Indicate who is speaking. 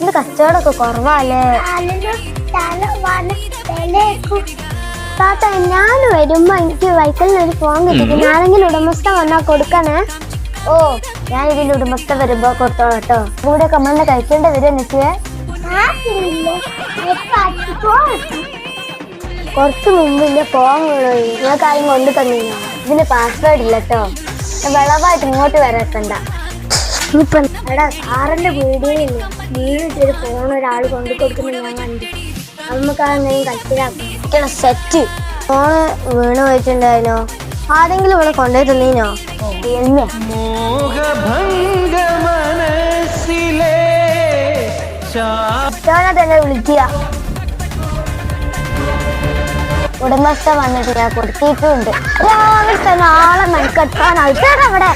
Speaker 1: ഇത് കച്ചവടമൊക്കെ കുറവല്ലേ? താത്ത ഞാൻ വരുമ്പോ എനിക്ക് വൈക്കലിന് ഒരു ഫോൺ കിട്ടിക്കും. ആരെങ്കിലും ഉടമസ്ഥ വന്നാ കൊടുക്കണേ. ഓ, ഞാൻ ഇതിന്റെ ഉടമസ്ഥ വരുമ്പോ കൊടുത്തോളാം കേട്ടോ. കൂടെ കമ്മലിനെ കഴിക്കേണ്ട വരും നിശ്ചയ. കുറച്ച് മുമ്പിന്റെ ഫോൺ വീണോ? നിങ്ങൾക്ക് ആരും കൊണ്ടു തന്നീനോ? ഇതിന് പാസ്വേഡ് ഇല്ല കേട്ടോ. വിളവായിട്ട് ഇങ്ങോട്ട് വരക്കണ്ട. എടാ, സാറിന്റെ വീഡിയോയില്ലേ വീട്ടിൽ ഫോൺ ഒരാൾ കൊണ്ടു കൊടുക്കുന്ന ഞാൻ കണ്ടു. നമുക്ക് അതെന്തെങ്കിലും കച്ചിലാക്കണം. സെറ്റ് ഫോണ് വീണ് പോയിട്ടുണ്ടായിരുന്നോ? ആരെങ്കിലും ഇവിടെ കൊണ്ടുപോയി തന്നീനോ? തന്നെ വിളിക്കുക. ഉടമസ്ഥ വന്നിട്ട് ഞാൻ കൊടുത്തിട്ടുണ്ട്. രാവിലെ തന്നെ ആളെ മെനക്കെട്ടാൻ ആൾക്കാരവിടെ.